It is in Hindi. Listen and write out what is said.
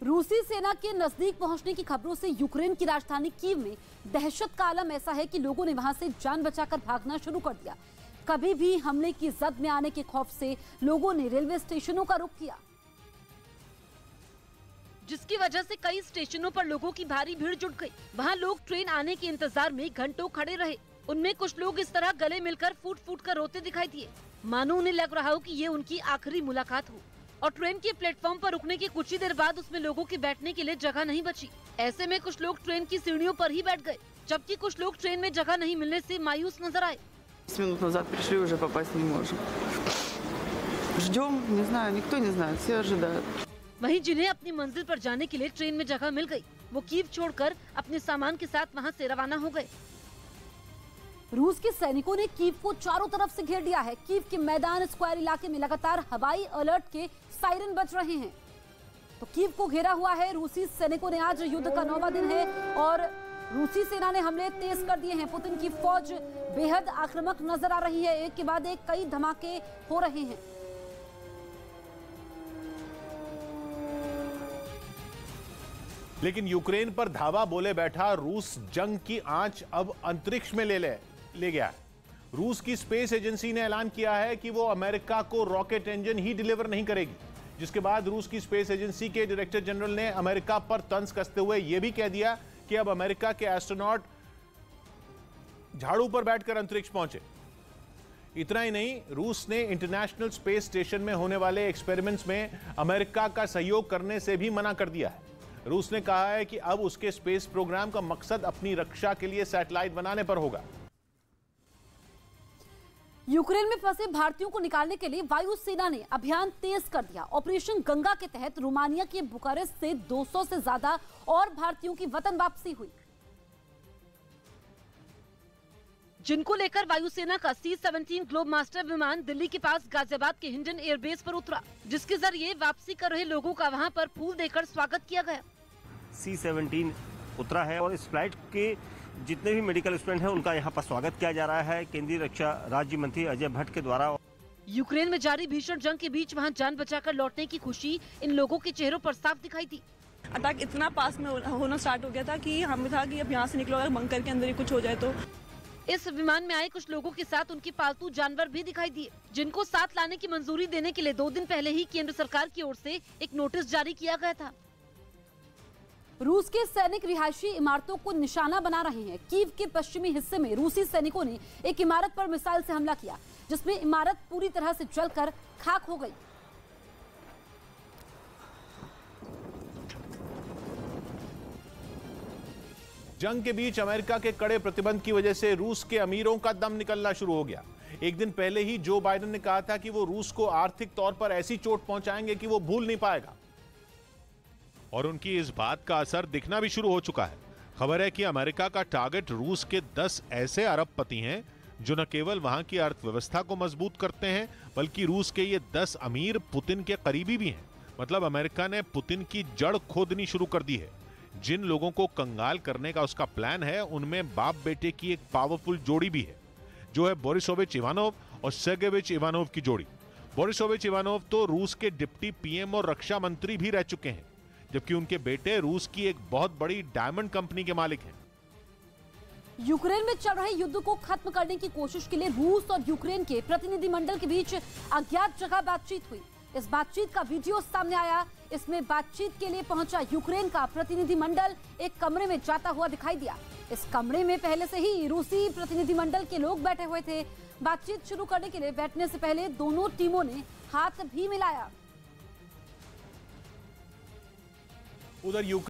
रूसी सेना के नजदीक पहुंचने की खबरों से यूक्रेन की राजधानी कीव में दहशत का आलम ऐसा है कि लोगों ने वहां से जान बचाकर भागना शुरू कर दिया। कभी भी हमले की जद में आने के खौफ से लोगों ने रेलवे स्टेशनों का रुख किया, जिसकी वजह से कई स्टेशनों पर लोगों की भारी भीड़ जुट गई। वहां लोग ट्रेन आने के इंतजार में घंटों खड़े रहे। उनमें कुछ लोग इस तरह गले मिलकर फूट फूट कर रोते दिखाई दिए, मानो उन्हें लग रहा हो कि ये उनकी आखिरी मुलाकात हो। और ट्रेन के प्लेटफॉर्म पर रुकने के कुछ ही देर बाद उसमें लोगों के बैठने के लिए जगह नहीं बची। ऐसे में कुछ लोग ट्रेन की सीढ़ियों पर ही बैठ गए, जबकि कुछ लोग ट्रेन में जगह नहीं मिलने से मायूस नजर आए। 10 минут назад пришли, уже попасть не можем. Ждем, не знаю, никто не знает, все ожидают. वहीं जिन्हें अपनी मंजिल पर जाने के लिए ट्रेन में जगह मिल गई, वो कीव छोड़कर अपने सामान के साथ वहां से रवाना हो गए। रूस के सैनिकों ने कीव को चारों तरफ से घेर लिया है। कीव के मैदान स्क्वायर इलाके में लगातार हवाई अलर्ट के सायरन बज रहे हैं। तो कीव को घेरा हुआ है रूसी सैनिकों ने। आज युद्ध का 9वां दिन है और रूसी सेना ने हमले तेज कर दिए हैं। पुतिन की फौज बेहद आक्रामक नजर आ रही है। एक के बाद एक कई धमाके हो रहे हैं। लेकिन यूक्रेन पर धावा बोले बैठा रूस जंग की आंच अब अंतरिक्ष में ले गया है। रूस की स्पेस एजेंसी ने ऐलान किया है कि वो अमेरिका को रॉकेट इंजन ही डिलीवर नहीं करेगी, जिसके बाद रूस की स्पेस एजेंसी के डायरेक्टर जनरल ने अमेरिका पर तंज कसते हुए यह भी कह दिया कि अब अमेरिका के एस्ट्रोनॉट झाड़ू पर बैठकर अंतरिक्ष पहुंचे। इतना ही नहीं, रूस ने इंटरनेशनल स्पेस स्टेशन में होने वाले एक्सपेरिमेंट्स में अमेरिका का सहयोग करने से भी मना कर दिया है। रूस ने कहा है कि अब उसके स्पेस प्रोग्राम का मकसद अपनी रक्षा के लिए सैटेलाइट बनाने पर होगा। यूक्रेन में फंसे भारतीयों को निकालने के लिए वायुसेना ने अभियान तेज कर दिया। ऑपरेशन गंगा के तहत रोमानिया के बुखारेस्ट से 200 से ज्यादा और भारतीयों की वतन वापसी हुई, जिनको लेकर वायुसेना का C-17 ग्लोब मास्टर विमान दिल्ली के पास गाजियाबाद के हिंडन एयरबेस पर उतरा, जिसके जरिए वापसी कर रहे लोगों का वहां पर फूल देकर स्वागत किया गया। C-17 उतरा है और इस फ्लाइट के जितने भी मेडिकल स्टूडेंट हैं उनका यहाँ पर स्वागत किया जा रहा है केंद्रीय रक्षा राज्य मंत्री अजय भट्ट के द्वारा। यूक्रेन में जारी भीषण जंग के बीच वहां जान बचाकर लौटने की खुशी इन लोगों के चेहरों पर साफ दिखाई दी। अटैक इतना पास में होना स्टार्ट हो गया था कि हमें था कि अब यहाँ से निकलो, अगर बंकर के अंदर ही कुछ हो जाए तो। इस विमान में आए कुछ लोगों के साथ उनके पालतू जानवर भी दिखाई दिए, जिनको साथ लाने की मंजूरी देने के लिए 2 दिन पहले ही केंद्र सरकार की ओर से एक नोटिस जारी किया गया था। रूस के सैनिक रिहायशी इमारतों को निशाना बना रहे हैं। कीव के पश्चिमी हिस्से में रूसी सैनिकों ने एक इमारत पर मिसाइल से हमला किया, जिसमें इमारत पूरी तरह से जलकर खाक हो गई। जंग के बीच अमेरिका के कड़े प्रतिबंध की वजह से रूस के अमीरों का दम निकलना शुरू हो गया। एक दिन पहले ही जो बाइडेन ने कहा था कि वो रूस को आर्थिक तौर पर ऐसी चोट पहुंचाएंगे कि वो भूल नहीं पाएगा, और उनकी इस बात का असर दिखना भी शुरू हो चुका है। खबर है कि अमेरिका का टारगेट रूस के 10 ऐसे अरबपति हैं जो न केवल वहां की अर्थव्यवस्था को मजबूत करते हैं, बल्कि रूस के ये 10 अमीर पुतिन के करीबी भी हैं। मतलब अमेरिका ने पुतिन की जड़ खोदनी शुरू कर दी है। जिन लोगों को कंगाल करने का उसका प्लान है, उनमें बाप बेटे की एक पावरफुल जोड़ी भी है, जो है बोरिसोविच इवानोव और सेर्गेविच इवानोव की जोड़ी। बोरिसोविच इवानोव तो रूस के डिप्टी पीएम और रक्षा मंत्री भी रह चुके हैं, जबकि उनके बेटे रूस की एक बहुत बड़ी डायमंड कंपनी के मालिक हैं। यूक्रेन में चल रहे युद्ध को खत्म करने की कोशिश के लिए रूस और यूक्रेन के प्रतिनिधिमंडल के बीच अज्ञात जगह बातचीत हुई। इस बातचीत का वीडियो सामने आया। इसमें बातचीत के लिए पहुंचा यूक्रेन का प्रतिनिधिमंडल एक कमरे में जाता हुआ दिखाई दिया। इस कमरे में पहले से ही रूसी प्रतिनिधिमंडल के लोग बैठे हुए थे। बातचीत शुरू करने के लिए बैठने से पहले दोनों टीमों ने हाथ भी मिलाया। उधर यूक्रेन